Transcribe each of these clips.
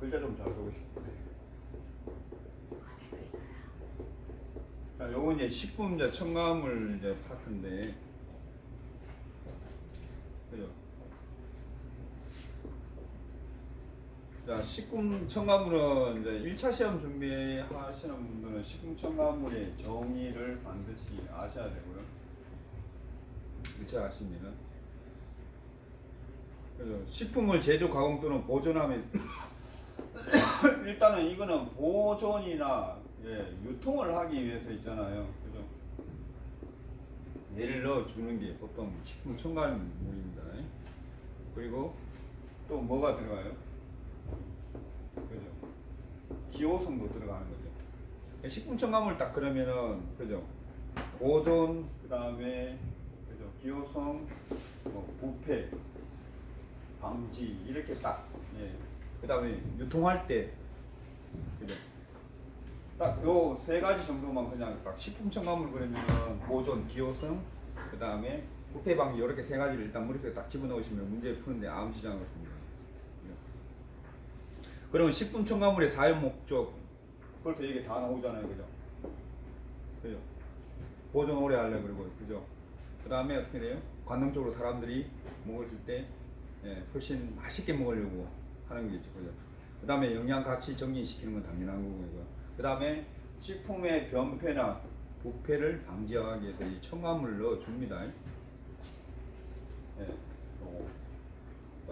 글자 좀 잘 적으시고. 자, 요건 이제 식품 이제 첨가물 이제 파트인데, 그죠? 자, 식품 첨가물은 이제 1차 시험 준비하시는 분들은 식품 첨가물의 정의를 반드시 아셔야 되고요. 1차 하시면은. 그죠? 식품을 제조, 가공 또는 보존하면 일단은 이거는 보존이나 유통을 하기 위해서 있잖아요. 그죠? 얘를 넣어주는 게 보통 식품 첨가물입니다. 그리고 또 뭐가 들어가요? 그죠? 기호성도 들어가는 거죠. 식품 첨가물 딱 그러면은 그죠? 보존 그다음에 그죠? 기호성, 뭐 부패, 방지 이렇게 딱 그다음에 유통할 때 그죠? 딱 요 세 가지 정도만 그냥 딱 식품 첨가물 그러면은 보존, 기호성, 그다음에 부패 방지 이렇게 세 가지를 일단 머릿속에 딱 집어넣으시면 문제 푸는데 아무 지장 없습니다. 그러면 식품 첨가물의 사용 목적 벌써 이게 다 나오잖아요, 그죠? 그죠? 보존 오래 하려 그러고, 그죠? 그 다음에 어떻게 돼요? 관능적으로 사람들이 먹었을 때 훨씬 맛있게 먹으려고 하는 거겠죠, 그죠? 그 다음에 영양 가치 정진시키는 건 당연한 거고요. 그 다음에 식품의 변폐나 부패를 방지하기 위해서 이 첨가물을 넣어줍니다.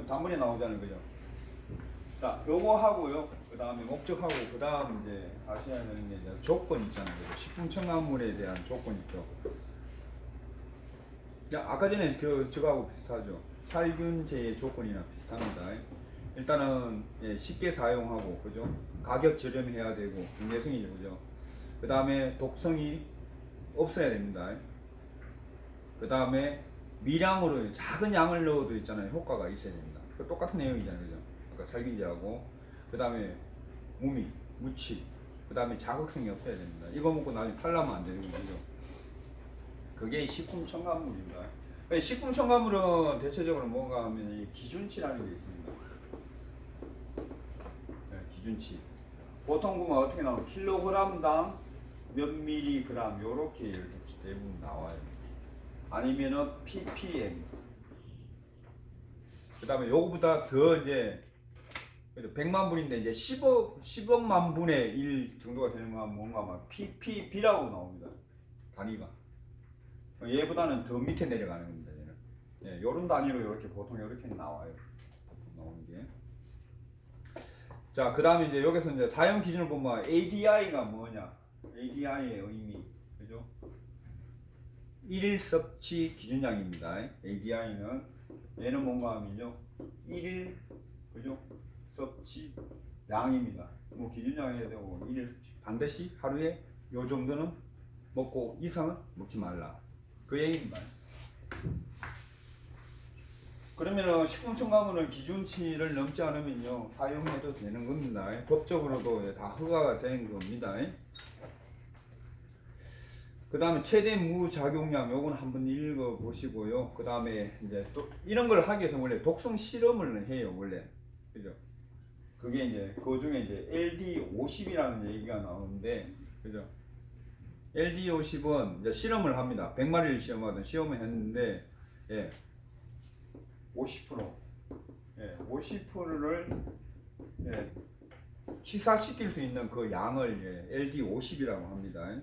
단문에 나오잖아요, 그죠? 자, 요거 하고요. 그 다음에 목적하고, 그 다음 이제 아셔야 되는 게 이제 조건 있잖아요. 그죠? 식품 첨가물에 대한 조건 있죠. 야, 아까 전에 저거하고 비슷하죠. 살균제의 조건이나 비슷합니다. 일단은 쉽게 사용하고, 그죠? 가격 저렴해야 되고, 경제성이죠, 그죠? 그 다음에 독성이 없어야 됩니다. 그 다음에 미량으로 작은 양을 넣어도 있잖아요. 효과가 있어야 됩니다. 똑같은 내용이잖아요, 그죠? 아까 살균제하고, 그 다음에 무미, 무치, 그 다음에 자극성이 없어야 됩니다. 이거 먹고 나중에 탈라면 안 되는 거죠. 그게 식품 첨가물입니다. 식품 첨가물은 대체적으로 뭔가 하면 이 기준치라는 게 있습니다. 기준치. 보통 보면 어떻게 나오면 킬로그램당 몇 미리그램 요렇게 이렇게 대부분 나와요. 아니면은 ppm. 그 다음에 요거보다 더 이제 100만 분인데 이제 10억만 분의 1 정도가 되는 건 뭔가 막 ppb라고 나옵니다. 단위가. 얘보다는 더 밑에 내려가는 겁니다. 얘는. 요런 단위로 이렇게 보통 이렇게 나와요. 나오는 게. 자, 그 다음에 이제 여기서 이제 사용 기준을 보면 ADI가 뭐냐? ADI의 의미, 그죠? 1일 섭취 기준량입니다. ADI는 얘는 뭔가 하면요, 1일 그죠? 섭취 양입니다. 뭐 기준량해야 되고 1일 섭취 반드시 하루에 요 정도는 먹고 이상은 먹지 말라. 그 얘기입니다. 그러면은 식품 첨가물은 기준치를 넘지 않으면요 사용해도 되는 겁니다. 법적으로도 다 허가가 된 겁니다. 그 다음에 최대 무작용량 요건 한번 읽어 보시고요. 그 다음에 이제 또 이런 걸 하기 위해서 원래 독성 실험을 해요, 원래. 그죠? 그게 이제 그 중에 이제 LD50이라는 얘기가 나오는데, 그죠? LD50은 이제 실험을 합니다. 100마리를 시험하든 시험을 했는데, 50%, 50%를 치사시킬 수 있는 그 양을 LD50이라고 합니다.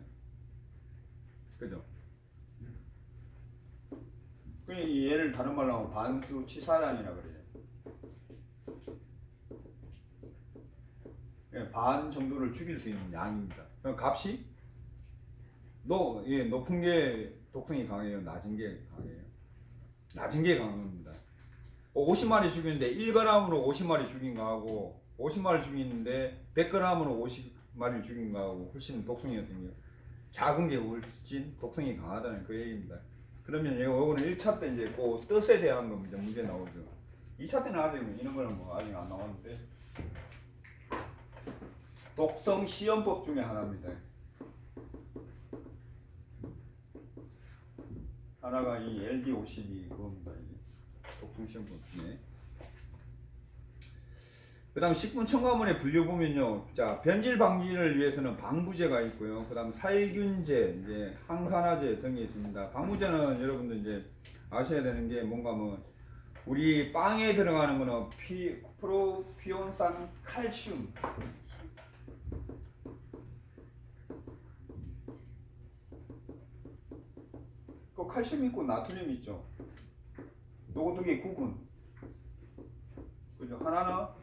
그죠? 그 얘를 다른 말로 하면 반수 치사량이라 그래요. 반 정도를 죽일 수 있는 양입니다. 그럼 값이 높은 게 독성이 강해요, 낮은 게 강해요. 낮은 게 강한 겁니다. 50마리 죽이는데 1g으로 50마리 죽인 거하고 50마리 죽이는데 100g으로 50마리 죽인 거하고 훨씬 독성이 어떤 게 작은 게 훨씬 독성이 강하다는 그 얘기입니다. 그러면 이거는 1차 때 이제 그 뜻에 대한 겁니다. 문제 나오죠. 2차 때는 아직 이런 거는 뭐 아직 안 나왔는데 독성 시험법 중에 하나입니다. 하나가 이 LD52 그겁니다. 독성 시험법 중에. 그 다음 식품 첨가물의 분류 보면요. 자, 변질 방지를 위해서는 방부제가 있고요. 그 다음 살균제, 이제 항산화제 등이 있습니다. 방부제는 여러분들 이제 아셔야 되는 게 뭔가 뭐, 우리 빵에 들어가는 거는 프로피온산 칼슘. 그 칼슘 있고 나트륨 있죠. 요거 두 개 구분. 그죠? 하나는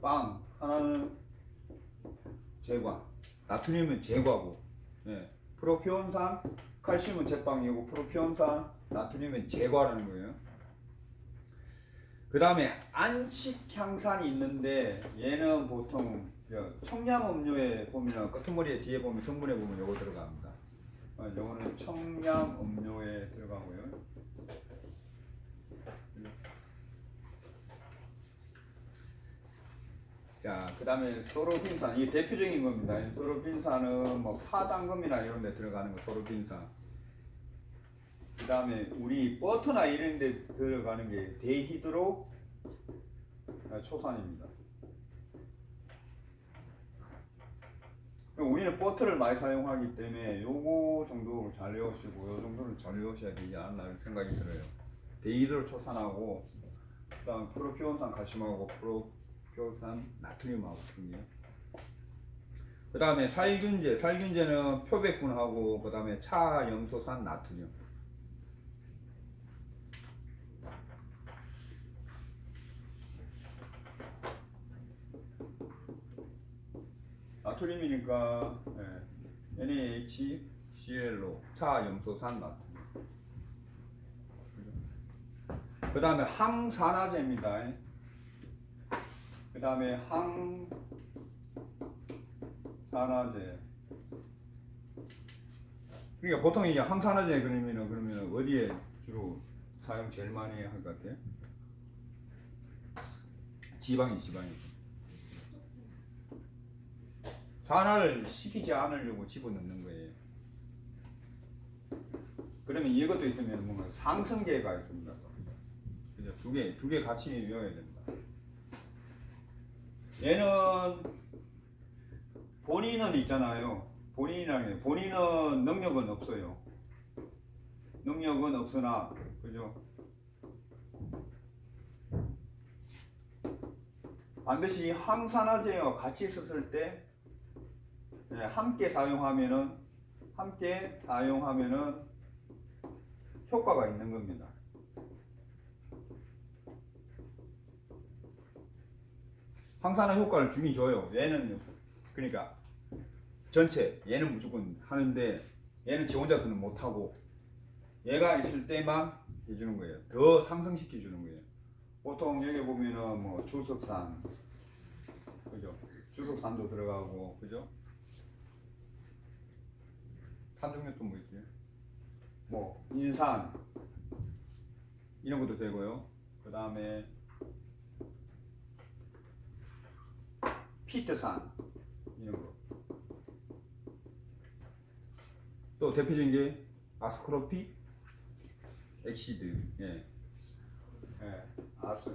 빵, 하나는 제과. 나트륨은 제과고, 예. 프로피온산, 칼슘은 제빵이고, 프로피온산, 나트륨은 제과라는 거예요. 그 다음에 안식향산이 있는데, 얘는 보통 청량음료에 보면, 끄트머리에 뒤에 보면 성분에 보면 요거 들어갑니다. 요거는 청량음료에 들어가고요. 자, 그 다음에 소르빈산. 이게 대표적인 겁니다. 소르빈산은 뭐 파당금이나 이런 데 들어가는 거, 소르빈산. 그 다음에 우리 버터나 이런 데 들어가는 게 데히드로 초산입니다. 우리는 버터를 많이 사용하기 때문에 요거 정도 잘 외우시고 요 정도는 잘 외우셔야 되지 않나 생각이 들어요. 데히드로 초산하고 그 다음 프로피온산 칼슘하고 프로피온산 나트륨하고 등이요. 그 다음에 살균제, 살균제는 표백군하고 그 다음에 차염소산 나트륨. 나트륨이니까 NaHClO 차염소산 나트륨. 그 다음에 항산화제입니다. 그 다음에 항산화제. 그러니까 보통 이게 항산화제 그러면 어디에 주로 사용 제일 많이 할 것 같아요? 지방이. 산화를 시키지 않으려고 집어넣는 거예요. 그러면 이것도 있으면 뭔가 상승계가 있습니다. 그죠? 두 개 같이 외워야 됩니다. 얘는 본인은 있잖아요. 본인은 능력은 없어요. 능력은 없으나, 그죠? 반드시 항산화제와 같이 썼을 때 함께 사용하면은 효과가 있는 겁니다. 항산화 효과를 주긴 줘요. 얘는 그러니까 전체 얘는 무조건 하는데 얘는 지 혼자서는 못하고 얘가 있을 때만 해주는 거예요. 더 상승시켜 주는 거예요. 보통 여기 보면은 뭐 주석산, 그죠? 주석산도 들어가고, 그죠? 탄 종류 또 뭐 있어요? 뭐 인산 이런 것도 되고요. 그 다음에 피트산 이런 거. 또 대표적인 게 아스코르픽 엑시드. 예.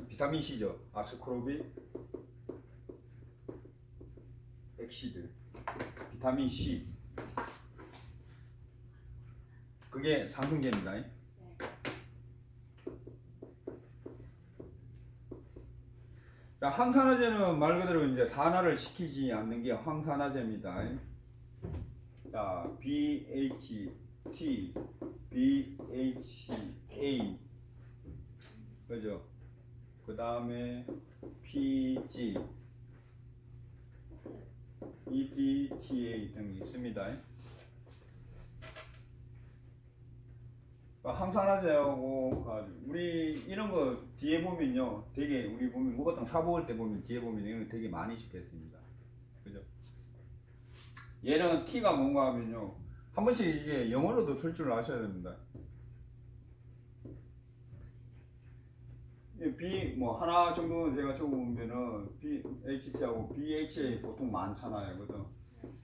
비타민 C죠. 아스코르빅 엑시드. 비타민 C. 그게 상승제입니다. 자, 항산화제는 말 그대로 이제 산화를 시키지 않는 게 항산화제입니다. 자, BHT, BHA, 그죠? 그 다음에 PG, EDTA 등이 있습니다. 항산화제하고 우리 이런 거 뒤에 보면요, 되게 우리 보면 목욕탕 사 먹을 때 보면 뒤에 보면 이런 거 되게 많이 시켰습니다. 그죠? 얘는 T가 뭔가 하면요, 한 번씩 이게 영어로도 쓸 줄 아셔야 됩니다. B 뭐 하나 정도는 제가 적어보면은 BHT하고 BHA 보통 많잖아요, 그죠?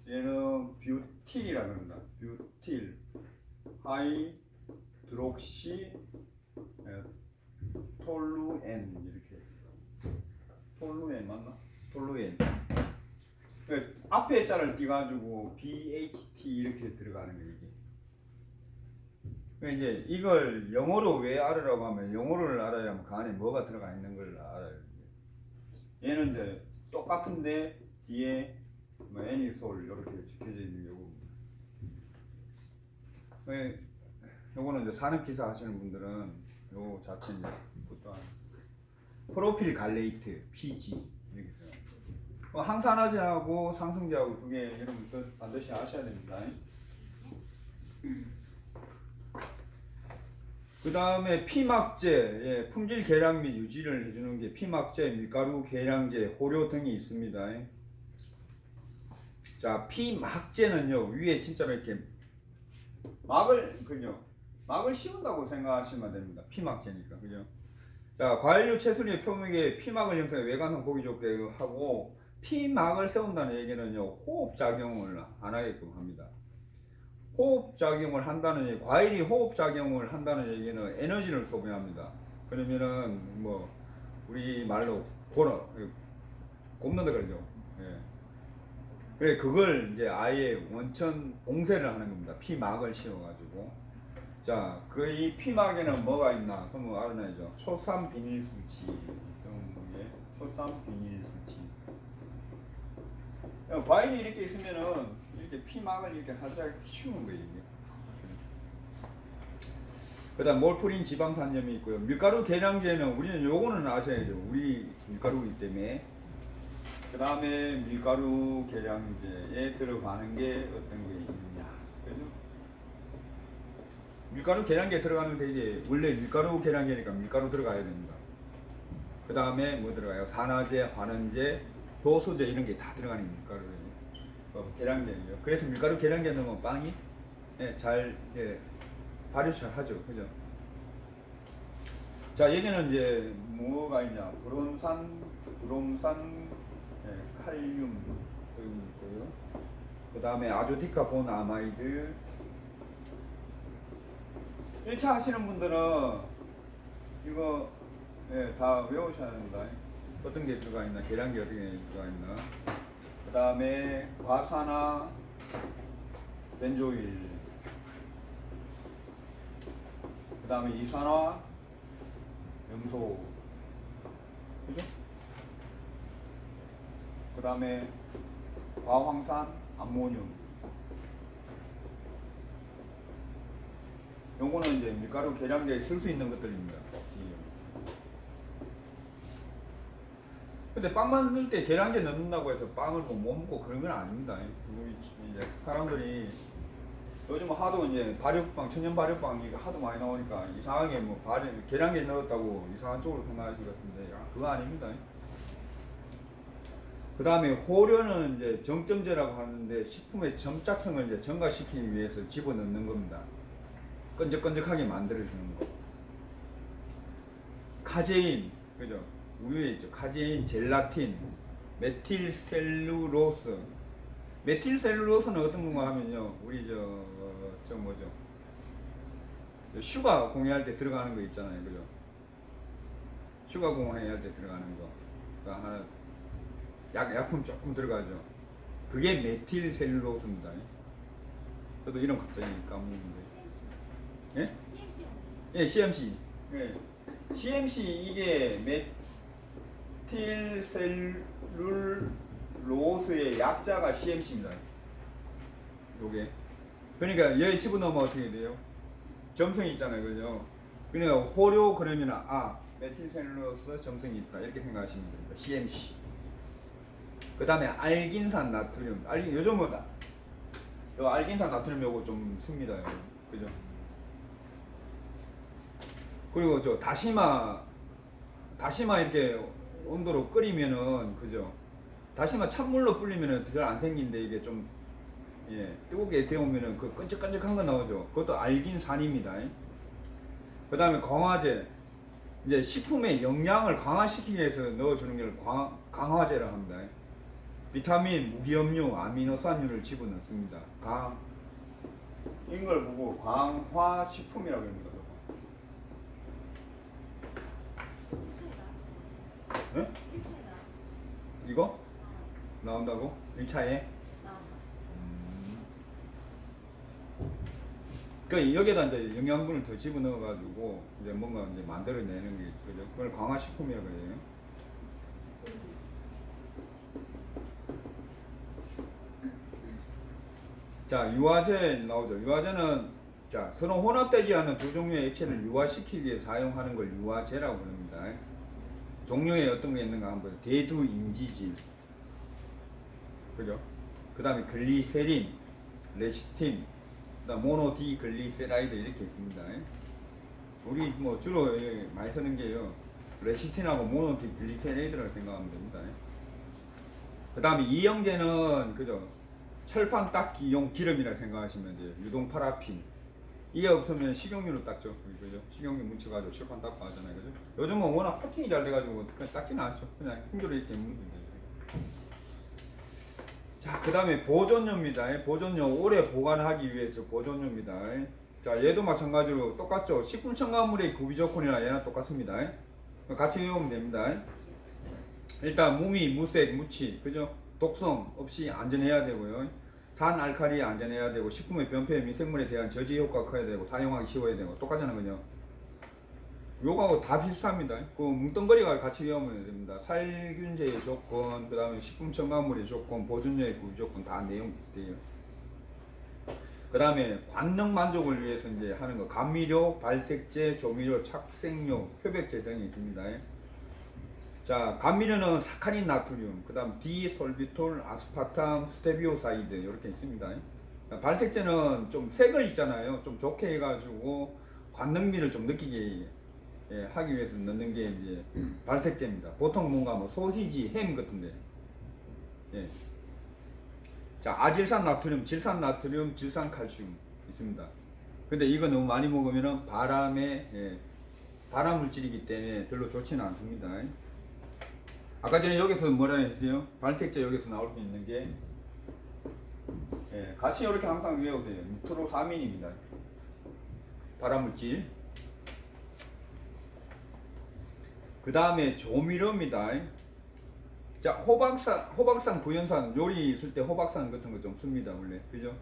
얘는 뷰틸이라고 합니다. 뷰틸, 하이드록시 톨루엔 이렇게 톨루엔 맞나? 톨루엔. 그 앞에 자를 띄가지고 BHT 이렇게 들어가는 거예요 이게. 이제 이걸 영어로 왜 알으라고 하면 영어를 알아야 그 안에 뭐가 들어가 있는 걸 알아요. 얘는 이제 똑같은데 뒤에 뭐 애니솔 이렇게 적혀져 있는 요겁니다. 요거는 이제 산업 기사 하시는 분들은 요 자체 이제 그것도 프로필 갈레이트 PG 이렇게 돼요. 항산화제하고 상승제하고 두 개 여러분 반드시 아셔야 됩니다. 그 다음에 피막제, 예, 품질 개량 및 유지를 해주는 게 피막제, 밀가루 계량제, 호료 등이 있습니다. 자, 피막제는요 위에 진짜로 이렇게 막을 씌운다고 생각하시면 됩니다. 피막제니까, 그죠? 자, 과일류 채소류의 표면에 피막을 형성해 외관상 보기 좋게 하고, 피막을 세운다는 얘기는요 호흡작용을 안 하게끔 합니다. 호흡작용을 한다는 얘기, 과일이 호흡작용을 한다는 얘기는 에너지를 소비합니다. 그러면은 뭐 우리 말로 곱는다 그러죠. 예. 그래 그걸 이제 아예 원천 봉쇄를 하는 겁니다. 피막을 씌워가지고. 자, 그 이 피막에는 뭐가 있나? 그럼 알아내죠. 초산 비닐수치. 초산 비닐수치. 과일이 이렇게 있으면은 이렇게 피막을 이렇게 살짝 씌우는 거예요. 그 다음 몰프린 지방산염이 있고요. 밀가루 계량제는 우리는 요거는 아셔야죠. 우리 밀가루이기 때문에. 그 다음에 밀가루 계량제에 들어가는 게 어떤 게 있느냐. 그죠? 밀가루 계량제에 들어가는 게 이제 원래 밀가루 계량제니까 밀가루 들어가야 됩니다. 그 다음에 뭐 들어가요? 산화제, 환원제, 도수제 이런 게 다 들어가는 밀가루예요. 계량제예요. 그래서 밀가루 계량제 넣으면 빵이 잘 발효 잘 하죠. 그죠? 자, 여기는 이제 뭐가 있냐? 브롬산, 칼륨 여기 있고요. 그 다음에 아조디카본 아마이드. 1차 하시는 분들은 이거 다 외우셔야 합니다. 어떤 게 들어가 있나? 계량기 어떤 게 들어가 있나? 그 다음에 과산화 벤조일. 그 다음에 이산화 염소. 그죠? 그 다음에 과황산 암모늄. 요거는 이제 밀가루 계량제에 쓸 수 있는 것들입니다. 근데 빵 만들 때 계량제 넣는다고 해서 빵을 못 먹고 그런 건 아닙니다. 이제 사람들이 요즘 하도 이제 발효빵, 천연 발효빵이 하도 많이 나오니까 이상하게 뭐 계량제 넣었다고 이상한 쪽으로 생각하실 것 같은데 그거 아닙니다. 그 다음에 호료는 이제 정점제라고 하는데 식품의 점착성을 이제 증가시키기 위해서 집어넣는 겁니다. 끈적끈적하게 만들어주는 거. 카제인, 그죠? 우유에 있죠. 카제인, 젤라틴, 메틸셀룰로스. 메틸셀룰로스는 어떤 건가 하면요, 우리 저 뭐죠? 슈가 공해할 때 들어가는 거 있잖아요, 그죠? 슈가 공해할 때 들어가는 거. 그러니까 하나 약품 조금 들어가죠. 그게 메틸셀룰로스입니다. 저도 이름 갑자기 까먹는데. 예? 예, CMC. 예. CMC 이게 메틸셀룰로스의 약자가 CMC입니다. 요게. 그러니까 여기 집어넣으면 어떻게 돼요? 점성이 있잖아요, 그죠? 그러니까 호료 그러면 메틸셀룰로스 점성이 있다 이렇게 생각하시면 됩니다. CMC. 그 다음에 알긴산 나트륨. 요즘은 요 알긴산 나트륨 요거 좀 씁니다, 그죠? 그리고 저 다시마 이렇게 온도로 끓이면은, 그죠? 다시마 찬물로 불리면은 잘 안 생긴데 이게 좀 뜨겁게 데우면은 그 끈적끈적한 거 나오죠. 그것도 알긴산입니다. 그 다음에 강화제. 이제 식품의 영양을 강화시키기 위해서 넣어주는 게 강화제라 합니다. 비타민, 무기염류, 아미노산류를 집어넣습니다. 이걸 보고 강화식품이라고 합니다. 네? 이거 나온다고? 1차에? 나온다. 그 여기에다 이제 영양분을 더 집어넣어 가지고 이제 뭔가 이제 만들어내는 게 그죠? 그걸 강화식품이라고 해요. 자, 유화제 나오죠. 유화제는 자, 서로 혼합되지 않은 두 종류의 액체를 유화시키기 위해 사용하는 걸 유화제라고 합니다. 종류에 어떤 게 있는가 한번 보세요. 대두임지질, 그죠? 그 다음에 글리세린, 레시틴, 그다음 모노디글리세라이드 이렇게 있습니다. 우리 뭐 주로 많이 쓰는 게요, 레시틴하고 모노디글리세라이드라고 생각하면 됩니다. 그 다음에 이영제는 그죠? 철판 닦기용 기름이라고 생각하시면 돼요. 유동 파라핀. 이게 없으면 식용유로 닦죠. 그죠? 식용유 뭉쳐가지고 철판 닦고 하잖아요. 그죠? 요즘은 워낙 코팅이 잘 돼가지고 그냥 닦지는 않죠. 그냥 힘들어 있게 묻는 거죠. 자, 그 다음에 보존료입니다. 보존료 오래 보관하기 위해서 보존료입니다. 자, 얘도 마찬가지로 똑같죠. 식품 첨가물의 구비 조건이나 얘랑 똑같습니다. 같이 외우면 됩니다. 일단 무미, 무색, 무치, 그죠? 독성 없이 안전해야 되고요. 산 알칼리 안전해야 되고, 식품의 변폐 미생물에 대한 저지 효과가 커야 되고, 사용하기 쉬워야 되고, 똑같잖아요, 그죠? 요거하고 다 비슷합니다. 그 뭉뚱거리가 같이 외우면 됩니다. 살균제의 조건, 그 다음에 식품 첨가물의 조건, 보존료의 구비 조건 다 내용 비슷해요. 그 다음에 관능 만족을 위해서 이제 하는 거, 감미료, 발색제, 조미료, 착색료, 표백제 등이 있습니다. 자, 감미료는 사카린 나트륨, 그 다음 디솔비톨, 아스파탐, 스테비오사이드 이렇게 있습니다. 발색제는 좀 색을 있잖아요. 좀 좋게 해가지고 관능미를 좀 느끼게 하기 위해서 넣는 게 이제 발색제입니다. 보통 뭔가 뭐 소시지, 햄 같은데. 예. 자, 아질산 나트륨, 질산 나트륨, 질산 칼슘 있습니다. 근데 이거 너무 많이 먹으면 바람에 발암 물질이기 때문에 별로 좋지는 않습니다. 아까 전에 여기서 뭐라 했어요? 발색제 여기서 나올 수 있는 게 같이 이렇게 항상 외워도 돼요. 니트로사민입니다. 발암물질. 그 다음에 조미료입니다. 자, 호박산, 구연산 요리 있을 때 호박산 같은 거 좀 씁니다, 원래. 그죠?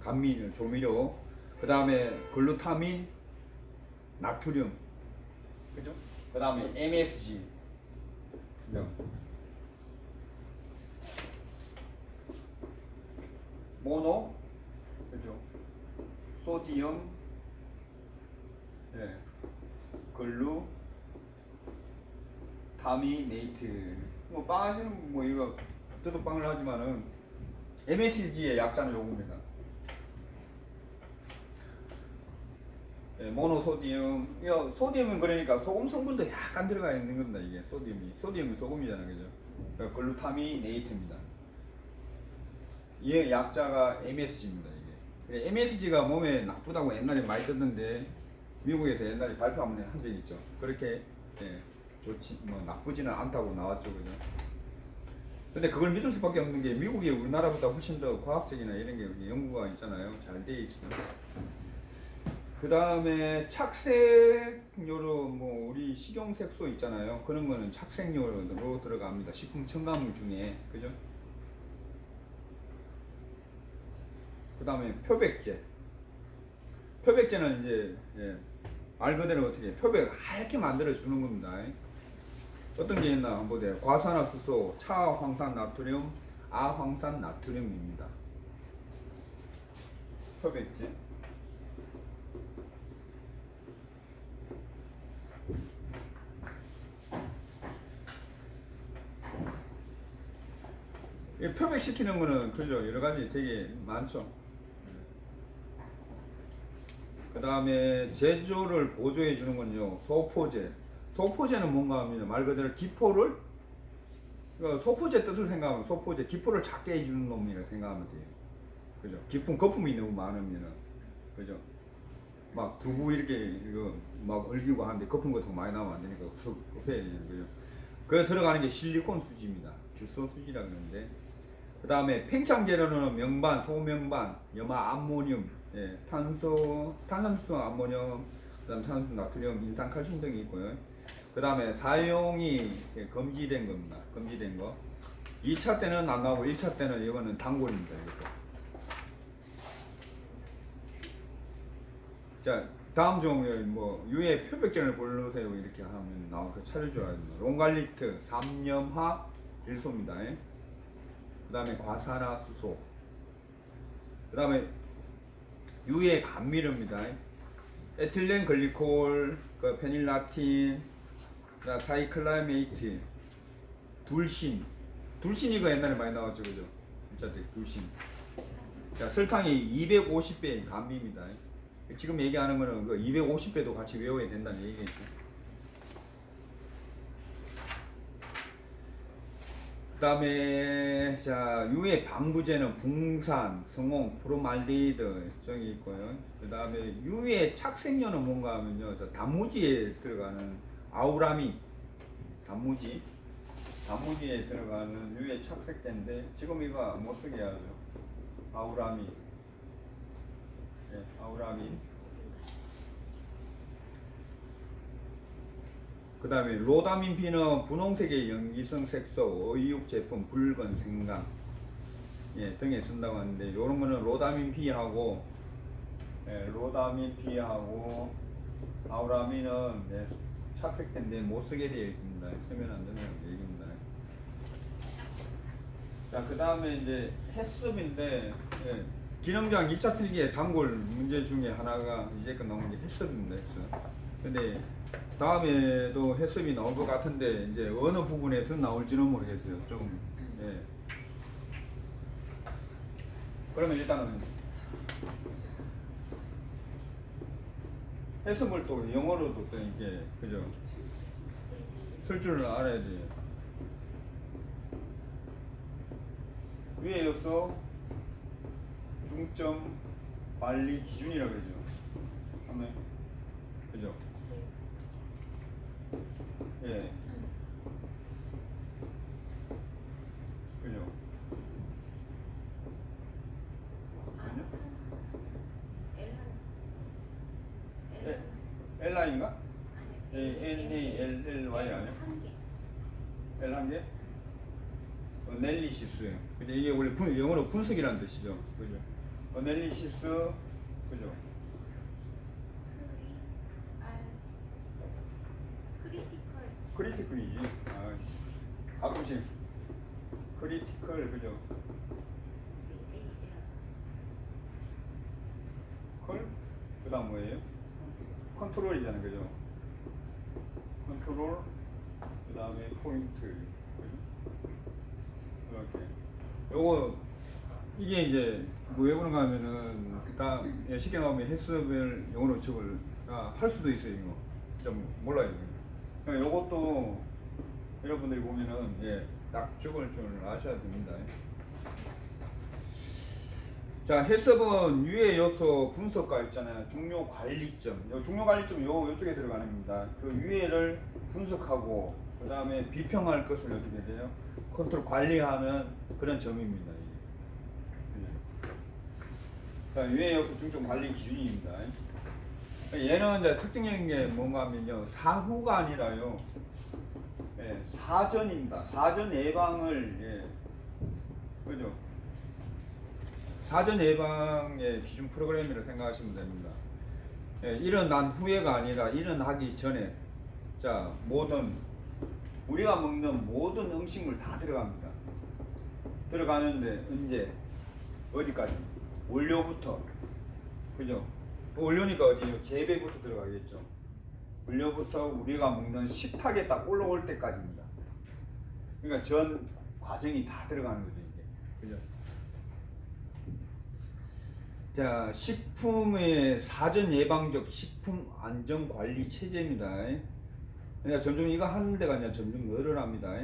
감미, 조미료. 그 다음에 글루타민, 나트륨. 그죠? 그 다음에 MSG. 그죠? 모노, 그죠? 소디움, 글루, 타미네이트. 뭐 빵 하시는 뭐 이거 저도 빵을 하지만은 MSG의 약자는 요겁니다. 모노소디움. 이거 소디움은 그러니까 소금 성분도 약간 들어가 있는 겁니다. 이게 소디움이 소금이잖아요, 그죠? 그러니까 글루타미네이트입니다. 이 약자가 MSG입니다. 이게 MSG가 몸에 나쁘다고 옛날에 많이 듣는데 미국에서 옛날에 발표한 적이 있죠. 그렇게 좋지 뭐 나쁘지는 않다고 나왔죠, 그죠? 근데 그걸 믿을 수밖에 없는 게 미국이 우리나라보다 훨씬 더 과학적이나 이런 게 연구가 있잖아요. 잘 돼 있어요. 그 다음에 착색료로 뭐 우리 식용색소 있잖아요. 그런 거는 착색료로 들어갑니다. 식품 첨가물 중에, 그죠? 그 다음에 표백제. 표백제는 이제 말 그대로 어떻게 표백 하얗게 만들어 주는 겁니다. 어떤 게 있나 한번 보세요. 과산화수소, 차황산 나트륨, 아황산 나트륨입니다. 표백제. 이 표백시키는 거는 그죠, 여러 가지 되게 많죠. 그 다음에 제조를 보조해 주는 건요, 소포제. 소포제는 뭔가 하면 말 그대로 기포를, 그러니까 소포제 뜻을 생각하면 소포제, 기포를 작게 해주는 놈이라고 생각하면 돼요. 그죠? 깊은 거품이 너무 많으면은, 그죠? 막 두부 이렇게 이거 막 얼기고 하는데 거품 같은 거 많이 나오면 안 되니까 급해야 되는 거죠. 그 들어가는 게 실리콘 수지입니다. 주소 수지라고 하는데. 그 다음에 팽창 재료는 명반, 소명반, 염화 암모늄, 탄산수 암모늄, 그 다음 탄산수 나트륨, 인산칼슘 등이 있고요. 그 다음에 사용이 금지된 겁니다. 금지된 거. 2차 때는 안 나오고 1차 때는 이거는 단골입니다. 이것도. 자, 다음 종류 뭐 유해 표백전을 고르세요 이렇게 하면 나와서 찾을 줄 알습니다. 롱갈리트, 삼염화 일소입니다. 그 다음에 과산화수소. 그 다음에 유해 감미료입니다. 에틸렌 글리콜, 그 페닐라틴, 사이클라메이트, 둘신. 둘신 이거 옛날에 많이 나왔죠, 그죠? 진짜 둘신. 자, 설탕이 250배 감미입니다. 지금 얘기하는 거는 그 250배도 같이 외워야 된다는 얘기겠죠. 그 다음에 자 유해 방부제는 붕산, 성홍, 브로말데히드 저기 있고요. 그 다음에 유해 착색료는 뭔가 하면요, 저 단무지에 들어가는 아우라민, 단무지에 들어가는 유해 착색제인데 지금 이거 못 쓰게 하죠. 아우라민, 아우라민. 그 다음에 로다민 B는 분홍색의 연기성 색소, 의육 제품, 붉은 생강 등에 쓴다고 하는데 이런 거는 로다민 B하고 아우라민은 착색된데 못 쓰게 되어 있습니다. 쓰면 안 된다는 얘기입니다. 자, 그 다음에 이제 해썹인데 기능장 2차 필기의 단골 문제 중에 하나가 이제껏 나온 게 해썹입니다. 해썹. 근데 다음에도 해썹이 나올 것 같은데 이제 어느 부분에서 나올지는 모르겠어요. 좀 그러면 일단은 해썹을 또 영어로도 또 이게 그죠? 쓸 줄 알아야 돼요. 위에 요소 중점 관리 기준이라고 그러죠. 그죠? 예. 그죠? 아니요? L라인가? N-A-L-L-Y 아니야? L 한 개? 어넬리시스. 근데 이게 원래 영어로 분석이라는 뜻이죠. 그죠? 어넬리시스. 그죠? 크리티컬이지. 가끔씩 크리티컬 그죠? 컬? 그 다음 뭐예요? 컨트롤이잖아요, 그죠? 컨트롤. 그 다음에 포인트. 그죠? 이렇게. 요거 이게 이제 뭐 왜 그런가 하면은 그다음 쉽게 나오면 해석을 영어로 적을 할 수도 있어요. 이거 좀 몰라요. 그러니까 요것도 여러분들이 보면은 딱 적을 줄 아셔야 됩니다. 자, 해석은 유해 요소 분석과 있잖아요. 중요 관리점. 중요 관리점 요쪽에 들어가는 겁니다. 그 유해를 분석하고 그 다음에 비평할 것을 어떻게 돼요? 컨트롤 관리하는 그런 점입니다. 자, 유해 요소 중점 관리 기준입니다. 얘는 이제 특징적인 게 뭔가 하면요, 사후가 아니라요, 사전입니다. 사전 예방을 그죠? 사전 예방의 기준 프로그램이라고 생각하시면 됩니다. 일어난 후에가 아니라 일어나기 전에 자 우리가 먹는 모든 음식물 다 들어갑니다. 들어가는데 언제 어디까지? 원료부터 그죠? 원료니까 어디요? 재배부터 들어가겠죠. 원료부터 우리가 먹는 식탁에 딱 올라올 때까지입니다. 그러니까 전 과정이 다 들어가는 거죠, 이게. 그죠? 자, 식품의 사전 예방적 식품 안전 관리 체제입니다. 그러니까 점점 이거 하는 데가 이제 점점 늘어납니다.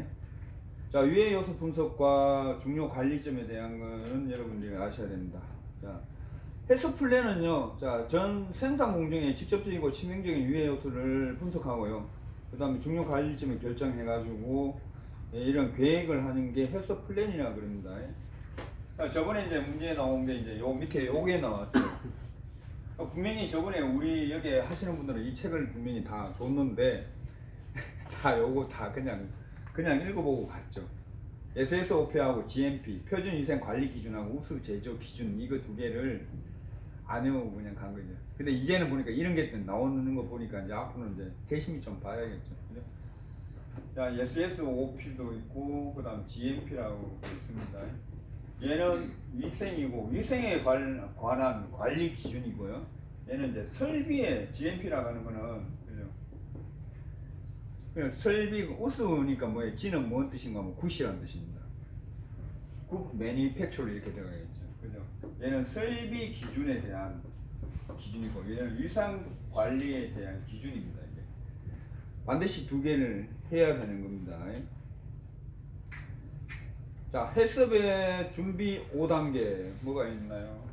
자, 유해 요소 분석과 중요 관리점에 대한 거는 여러분들이 아셔야 됩니다. 자, 해썹 플랜은요, 자, 전 생산 공정에 직접적이고 치명적인 유해 요소를 분석하고요. 그 다음에 중요 관리점을 결정해가지고 이런 계획을 하는 게 해썹 플랜이라고 그럽니다. 저번에 이제 문제 나온 게 이제 요 밑에 요게 나왔죠. 분명히 저번에 우리 여기 하시는 분들은 이 책을 분명히 다 줬는데 다 요거 다 그냥 읽어보고 갔죠. SSOP하고 GMP 표준위생관리기준하고 우수 제조 기준 이거 두 개를 안 외우고 그냥 간 거죠. 근데 이제는 보니까 이런 게 나오는 거 보니까 이제 앞으로는 이제 세심히 좀 봐야겠죠. 그죠? 자, SSOP도 있고 그다음 GMP라고 있습니다. 얘는 위생이고 위생에 관한 관리 기준이고요. 얘는 이제 설비의 GMP라고 하는 거는 그죠? 그냥 설비 우수니까 뭐예요? G는 뭔 뜻인가? 뭐 굿이라는 뜻입니다. 굿 매니팩처로 이렇게 들어가겠죠. 그죠? 얘는 설비 기준에 대한 기준이고 얘는 위상 관리에 대한 기준입니다. 이게 반드시 두 개를 해야 되는 겁니다. 자, 해썹의 준비 5단계 뭐가 있나요?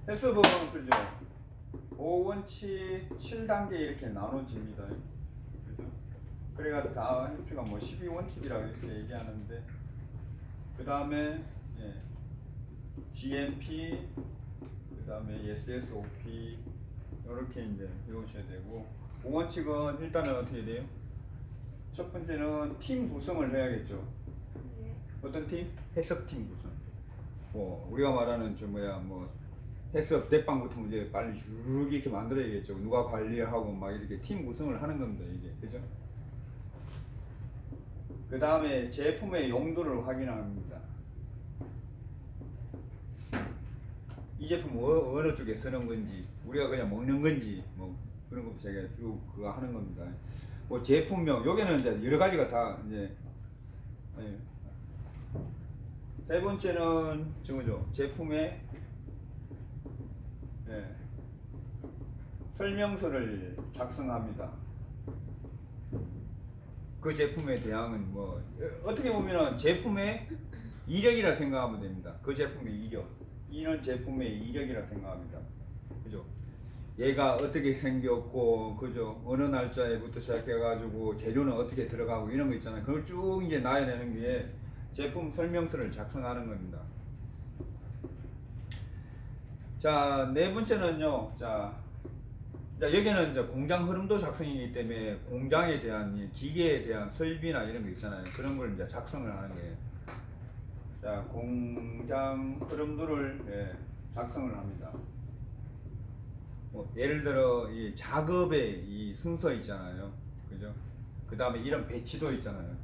해썹은 그죠? 5원칙 7단계 이렇게 나눠집니다. 그죠? 그래가 다 해피가 뭐 12원칙이라고 이렇게 얘기하는데 그 다음에 예, GMP 그 다음에 SSOP 이렇게 이제 외우셔야 되고 5원칙은 일단은 어떻게 돼요? 첫 번째는 팀 구성을 해야겠죠. 네. 어떤 팀? 해석팀 구성. 뭐 우리가 말하는 저 뭐야 뭐 해석 대빵 같은 거 이제 빨리 쭉 이렇게 만들어야겠죠. 누가 관리하고 막 이렇게 팀 구성을 하는 겁니다. 이게 그죠? 그 다음에 제품의 용도를 확인합니다. 이 제품 어느 쪽에 쓰는 건지 우리가 그냥 먹는 건지 뭐 그런 거 제가 쭉 그거 하는 겁니다. 뭐 제품명 여기는 이제 여러 가지가 다 이제 예. 세 번째는 지금죠 제품의 예. 설명서를 작성합니다. 그 제품에 대항은 뭐 어떻게 보면은 제품의 이력이라 생각하면 됩니다. 그 제품의 이력, 이는 제품의 이력이라 생각합니다. 그죠? 얘가 어떻게 생겼고, 그죠? 어느 날짜에부터 시작해가지고 재료는 어떻게 들어가고 이런 거 있잖아요. 그걸 쭉 이제 놔야 되는 게 제품 설명서를 작성하는 겁니다. 자, 네 번째는요. 자, 여기는 이제 공장 흐름도 작성이기 때문에 공장에 대한 이 기계에 대한 설비나 이런 거 있잖아요. 그런 걸 이제 작성을 하는 거예요. 자, 공장 흐름도를 예, 작성을 합니다. 뭐 예를 들어 이 작업의 이 순서 있잖아요. 그죠? 그 다음에 이런 배치도 있잖아요.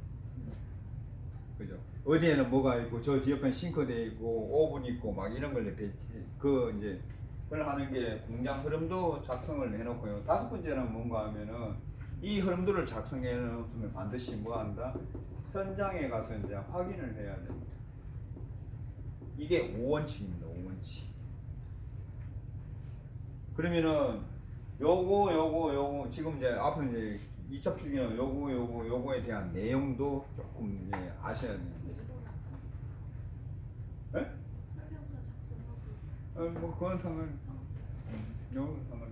그죠? 어디에는 뭐가 있고 저 뒤옆에 싱크대 있고 오븐 있고 막 이런 걸 이제 그걸 하는 게 공장 흐름도 작성을 해놓고요. 다섯 번째는 뭔가 하면은 이 흐름도를 작성해 놓으면 반드시 뭐 한다? 현장에 가서 이제 확인을 해야 됩니다. 이게 5원칙입니다. 5원칙. 그러면은 요거 지금 이제 앞으로 이제 2차 필기는 요거에 대한 내용도 조금 이제 아셔야 됩니다. 예? 설명서 작성하고. 뭐 그건 요건 상관.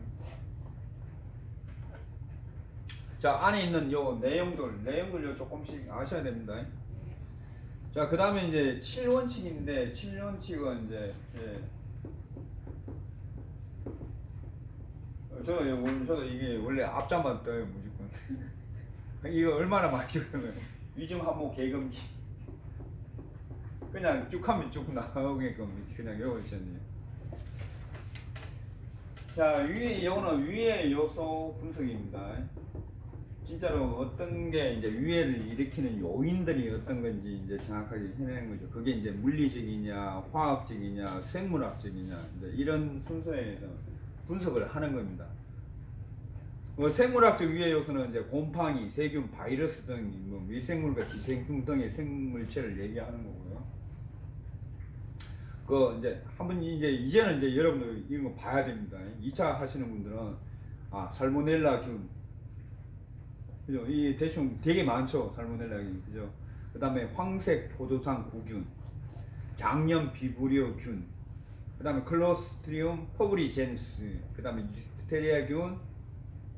자, 안에 있는 요 내용들 조금씩 아셔야 됩니다. 자, 그 다음에 이제 7원칙인데 7원칙은 이제 저도 이게 원래 앞자만 떠요 무조건. 이거 얼마나 많이 적으면 위중 한모 개금기 그냥 쭉 하면 쭉 나오게끔 그냥 외워주셨네요. 자, 이거는 위의 요소 분석입니다. 진짜로 어떤 게 이제 위해를 일으키는 요인들이 어떤 건지 이제 정확하게 해내는 거죠. 그게 이제 물리적이냐, 화학적이냐, 생물학적이냐 이제 이런 순서에서 분석을 하는 겁니다. 뭐 생물학적 위해 요소는 이제 곰팡이, 세균, 바이러스 등 뭐 미생물과 기생충 등의 생물체를 얘기하는 거고요. 그 이제 한번 이제는 이제 여러분들 이런 거 봐야 됩니다. 2차 하시는 분들은 살모넬라균 그죠? 이 대충 되게 많죠. 살모넬라균 그죠? 그 다음에 황색 포도상 구균, 장염 비브리오균, 그 다음에 클로스트리움 퍼브리젠스, 그 다음에 리스테리아균,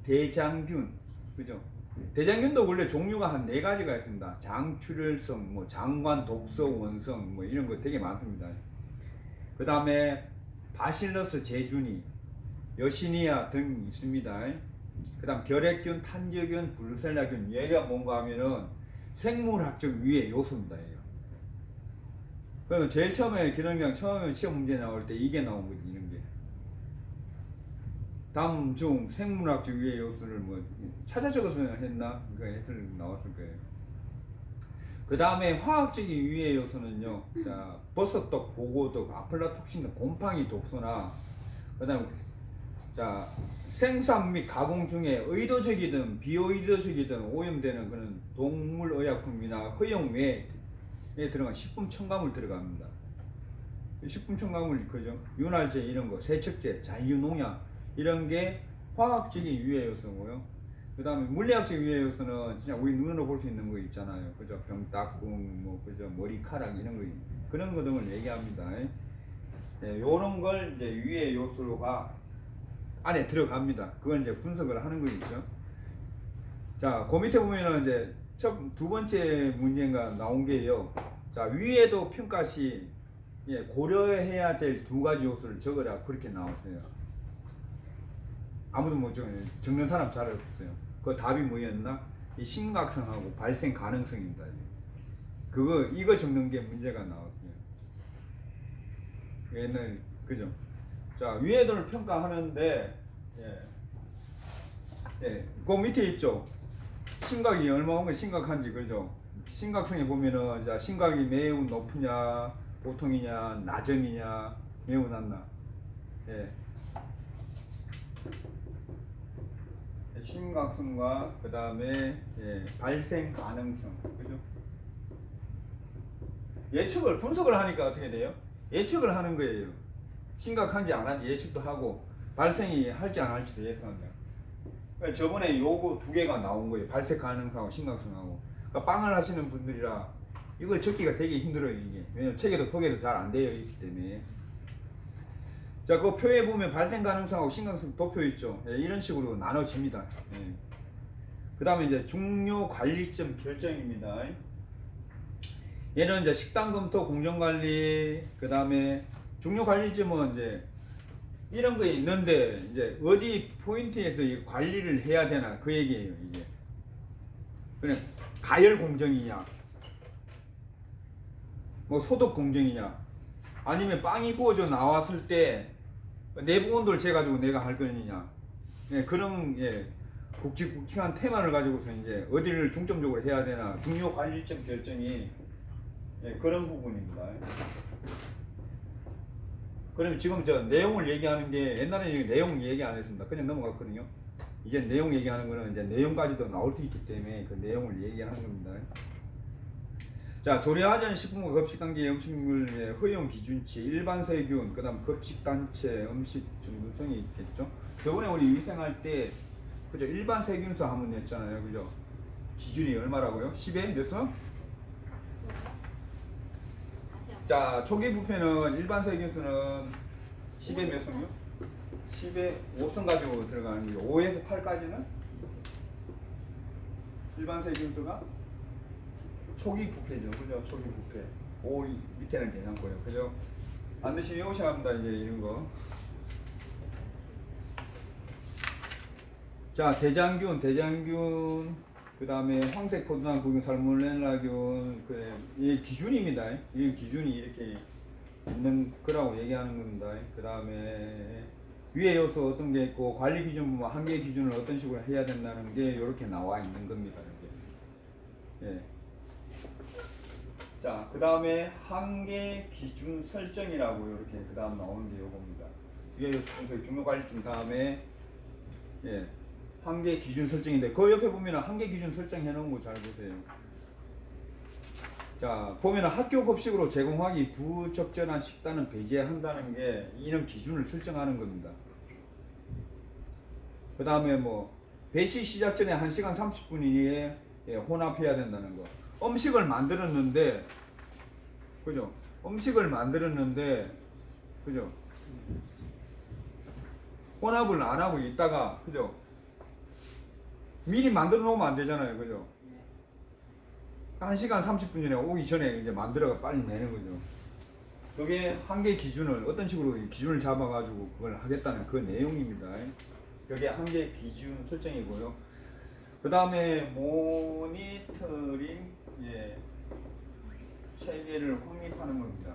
대장균, 그죠? 대장균도 원래 종류가 한 4가지가 있습니다. 장출혈성, 뭐 장관 독소 원성, 뭐 이런 거 되게 많습니다. 그 다음에 바실러스 제주니, 여시니아 등 있습니다. 그 다음 결핵균, 탄저균, 브루셀라균. 얘가 뭔가 하면은 생물학적 위의 요소입니다. 얘가. 그러면 제일 처음에 기능량 처음에 시험 문제 나올 때 이게 나온 거지, 이런 게. 다음 중 생물학적 위의 요소를 뭐 찾아 적어서 했나? 그러니까 애들 나왔을 거예요. 그 다음에 화학적인 위의 요소는요. 자, 버섯독, 보고독, 아플라톡신 등 곰팡이 독소나 그 다음에 자, 생산 및 가공 중에 의도적이든 비의도적이든 오염되는 그런 동물의약품이나 허용 외에 들어간 식품 첨가물 들어갑니다. 식품 첨가물 그죠? 윤활제 이런 거, 세척제, 잔류농약 이런 게 화학적인 유해 요소고요. 그 다음에 물리학적 유해 요소는 진짜 우리 눈으로 볼 수 있는 거 있잖아요. 그죠? 병따궁, 뭐 그죠? 머리카락 이런 거 그런 거 등을 얘기합니다. 네, 요런 걸 이제 유해 요소가 안에 들어갑니다. 그걸 이제 분석을 하는 거겠죠. 자, 그 밑에 보면은 이제 두 번째 문제가 나온 게요. 자, 위에도 평가 시 고려해야 될 두 가지 요소를 적으라 그렇게 나왔어요. 아무도 못 적는 사람 잘 없어요. 그 답이 뭐였나? 이 심각성하고 발생 가능성입니다. 이거 적는 게 문제가 나왔어요. 옛날 그죠? 자, 위에도를 평가하는데 그 밑에 있죠. 심각이 얼마나 심각한지 그죠? 심각성에 보면은 자, 심각이 매우 높으냐, 보통이냐, 낮음이냐, 매우 낮나? 심각성과 그 다음에 발생 가능성, 그죠? 예측을 분석을 하니까 어떻게 돼요? 예측을 하는 거예요. 심각한지 안 한지 예측도 하고 발생이 할지 안 할지도 예상한다. 그러니까 저번에 요거 두 개가 나온 거예요. 발생 가능성하고 심각성하고. 그러니까 빵을 하시는 분들이라 이걸 적기가 되게 힘들어요 이게. 왜냐면 책에도 소개도 잘 안 되어 있기 때문에. 자, 그 표에 보면 발생 가능성하고 심각성 도표 있죠. 이런 식으로 나눠집니다. 그 다음에 이제 중요 관리점 결정입니다. 얘는 이제 식단 검토, 공정 관리, 그 다음에 중요 관리점은 이제 이런 거 있는데 이제 어디 포인트에서 이 관리를 해야 되나 그 얘기예요 이게. 그냥 가열 공정이냐, 뭐 소독 공정이냐, 아니면 빵이 구워져 나왔을 때 내부 온도를 재가지고 내가 할 거느냐, 그런 굵직굵직한 테마를 가지고서 이제 어디를 중점적으로 해야 되나 중요 관리점 결정이 그런 부분입니다. 그럼 지금 저 내용을 얘기하는 게 옛날에는 내용 얘기 안 했습니다. 그냥 넘어갔거든요. 이제 내용 얘기하는 거는 이제 내용까지도 나올 수 있기 때문에 그 내용을 얘기하는 겁니다. 자, 조리하전 식품과 급식단계 음식물의 허용 기준치, 일반 세균, 그 다음 급식단체, 음식 정도성이 있겠죠. 저번에 우리 위생할 때 그죠? 일반 세균수 한번 냈잖아요. 그죠? 기준이 얼마라고요? 10에 몇 수? 자, 초기 부패는 일반 세균수는 10에 몇 수요? 10에 5선 가지고 들어가는 거예요. 5에서 8까지는 일반 세균수가 초기 부패죠. 그죠? 초기 부패. 5 밑에는 괜찮고요. 그죠? 반드시 외우셔야 합니다. 이제 이런 거. 자, 대장균, 그 다음에 황색 포도당 구균 살모넬라균, 이 기준입니다. 이 기준이 이렇게 있는 거라고 얘기하는 겁니다. 그 다음에 위에 요소 어떤 게 있고 관리 기준 보면 한 개의 기준을 어떤 식으로 해야 된다는 게 이렇게 나와 있는 겁니다. 이렇게. 자, 그 다음에 한계 기준 설정이라고 이렇게 그 다음 나오는 게 요겁니다. 이게 중요 관리점 다음에 한계 기준 설정인데 그 옆에 보면 한계 기준 설정해 놓은 거 잘 보세요. 자, 보면 학교 급식으로 제공하기 부적절한 식단은 배제한다는 게 이런 기준을 설정하는 겁니다. 그 다음에 뭐 배식 시작 전에 1시간 30분 이내에 혼합해야 된다는 거. 음식을 만들었는데 그죠? 음식을 만들었는데 그죠? 혼합을 안 하고 있다가 그죠? 미리 만들어 놓으면 안 되잖아요. 그죠? 1시간 30분 전에 오기 전에 이제 만들어가 빨리 내는 거죠. 그게 한계 기준을 어떤 식으로 기준을 잡아가지고 그걸 하겠다는 그 내용입니다. 그게 한계 기준 설정이고요. 그 다음에 모니터링 예, 체계를 확립하는 겁니다.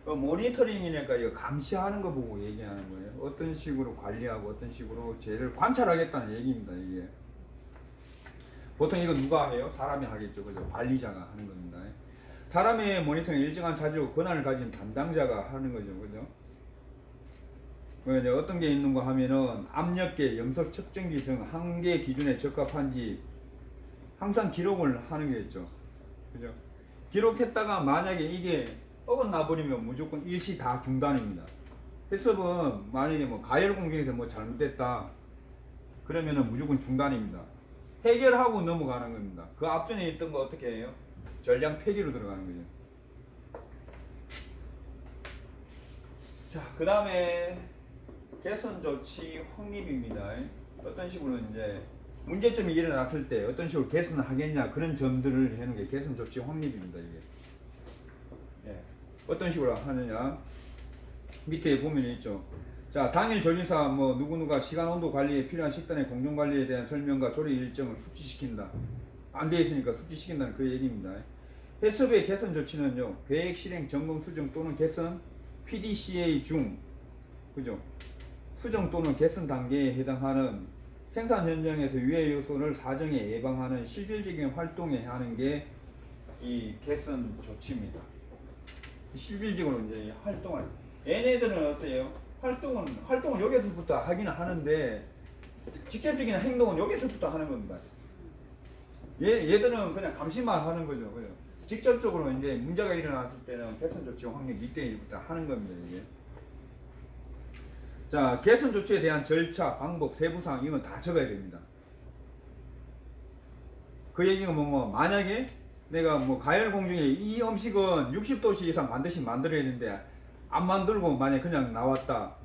그 모니터링이니까 이거 감시하는 거 보고 얘기하는 거예요. 어떤 식으로 관리하고 어떤 식으로 쟤를 관찰하겠다는 얘기입니다. 이게 보통 이거 누가 해요? 사람이 하겠죠, 그죠? 관리자가 하는 겁니다. 사람의 모니터링 일정한 자질과 권한을 가진 담당자가 하는 거죠, 그죠? 이제 어떤 게 있는가 하면은 압력계, 염석 측정기 등 한계 기준에 적합한지 항상 기록을 하는 게 있죠, 그죠? 기록했다가 만약에 이게 어긋나 버리면 무조건 일시 다 중단입니다. 해석은 만약에 뭐 가열 공정에서 뭐 잘못됐다 그러면은 무조건 중단입니다. 해결하고 넘어가는 겁니다. 그 앞전에 있던 거 어떻게 해요? 전량 폐기로 들어가는 거죠. 자, 그 다음에 개선 조치 확립입니다. 어떤 식으로 이제 문제점이 일어났을 때 어떤 식으로 개선을 하겠냐 그런 점들을 하는 게 개선 조치 확립입니다. 이게 예. 어떤 식으로 하느냐 밑에 보면 있죠. 자, 당일 조리사 뭐 누구누가 시간 온도 관리에 필요한 식단의 공정 관리에 대한 설명과 조리 일정을 숙지시킨다. 안 돼 있으니까 숙지시킨다는 그 얘기입니다. 해썹의 개선 조치는요, 계획 실행 점검 수정 또는 개선 PDCA 중 그죠? 수정 또는 개선 단계에 해당하는 생산 현장에서 유해 요소를 사정에 예방하는 실질적인 활동에 하는 게 이 개선 조치입니다. 실질적으로 이제 이 활동을 얘네들은 어때요? 활동은 여기서부터 하기는 하는데 직접적인 행동은 여기서부터 하는 겁니다. 얘들은 그냥 감시만 하는 거죠. 그죠? 직접적으로 이제 문제가 일어났을 때는 개선 조치 확립 이때부터 하는 겁니다. 이게. 자, 개선 조치에 대한 절차, 방법, 세부사항 이건 다 적어야 됩니다. 그 얘기가 뭐 만약에 내가 뭐 가열 공중에 이 음식은 60도씨 이상 반드시 만들어야 되는데 안 만들고 만약 그냥 나왔다.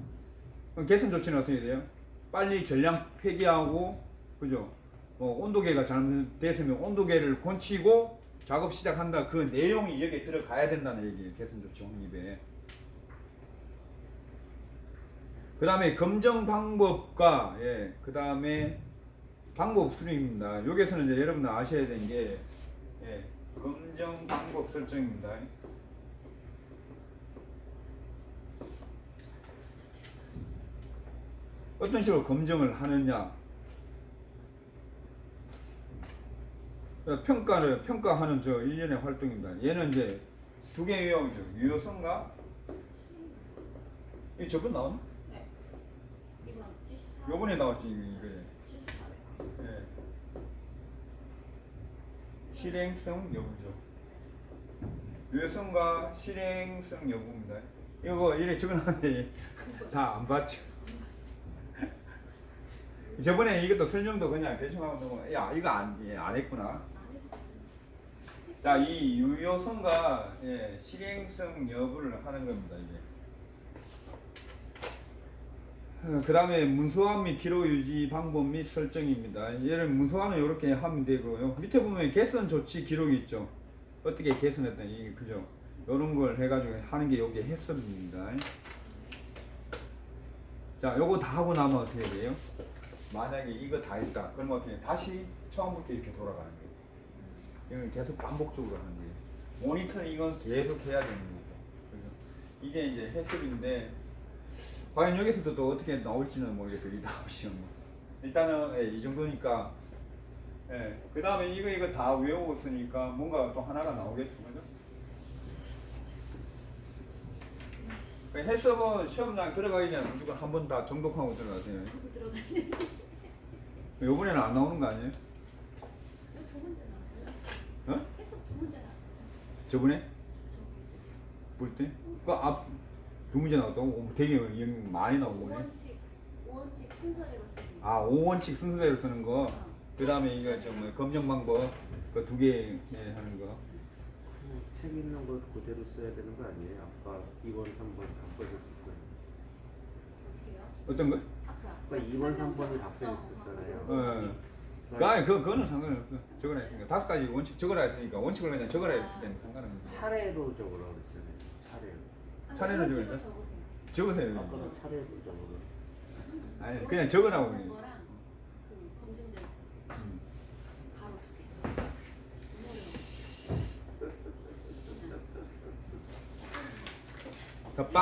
그럼 개선 조치는 어떻게 돼요? 빨리 전량 폐기하고 그죠? 온도계가 잘못됐으면 온도계를 고치고 작업 시작한다. 그 내용이 여기에 들어가야 된다는 얘기예요. 개선 조치 확립에. 그 다음에 검정 방법과 예, 그 다음에 방법 수립입니다. 여기서는 이제 여러분들 아셔야 되는 게 예, 검정 방법 설정입니다. 어떤 식으로 검증을 하느냐? 평가하는 저 일련의 활동입니다. 얘는 이제 두 개 유형이죠. 유효성과 이 저번 나왔나? 네. 이번 74. 요번에 나왔지 이거. 74회. 예. 실행성 여부죠. 유효성과 실행성 여부입니다. 이거 이래 적어놨는데 다 안 봤죠. 저번에 이것도 설명도 그냥 대충 하고 넘어. 야 이거 안 했구나. 안 했어요. 자, 이 유효성과 예, 실행성 여부를 하는 겁니다. 이게. 그 다음에 문서화 및 기록 유지 방법 및 설정입니다. 얘를 문서화는 이렇게 하면 되고요. 밑에 보면 개선 조치 기록이 있죠. 어떻게 개선했다 이 그죠? 이런 걸 해가지고 하는 게 여기 해설입니다. 자, 요거 다 하고 나면 어떻게 돼요? 만약에 이거 다 했다. 그러면 어떻게 다시 처음부터 이렇게 돌아가는 거예요. 이건 계속 반복적으로 하는 거예요. 모니터는 이건 계속 해야 되는 거죠. 그죠? 이게 이제 해석인데 과연 여기서도 또 어떻게 나올지는 모르겠어요. 이 다음 시험. 일단은 예, 이 정도니까. 예, 그 다음에 이거 다 외웠으니까 뭔가 또 하나가 나오겠죠, 그죠? 해석은 시험장 들어가기 전에 무조건 한 번 다 정독하고 들어가세요. 하고 들어가네. 요번에는 안 나오는 거 아니에요? 두 문제 나왔어요. 어? 해석 두 문제 나왔어요. 저번에? 볼 때? 그 앞 두 문제 나왔다고? 되게 많이 나오네. 5원칙 순서대로 쓰기. 아, 5원칙 순서대로 쓰는 거. 그 다음에 이거 좀 검정 방법 그 두 개 하는 거. 책 있는 거 그대로 써야 되는 거 아니에요? 아까 2번, 3번 바꿔줬을 거예요. 어떻게요? 어떤 거? 아까 2번, 3번을 바꿔줬었잖아요. 아니 그거는 상관없어. 적어라 했으니까 다섯 가지 원칙 적어라 했으니까 원칙을 그냥 적어라 했을 때는 상관없어. 차례로 적으라고 그랬잖아요. 차례로. 차례로 적어야 돼? 적으세요. 아까도 차례로 적으라. 아니 그냥 적으라고 적는 그래. 거랑 그 검증된 책 음. 가로 2개. 너무 어려워. 더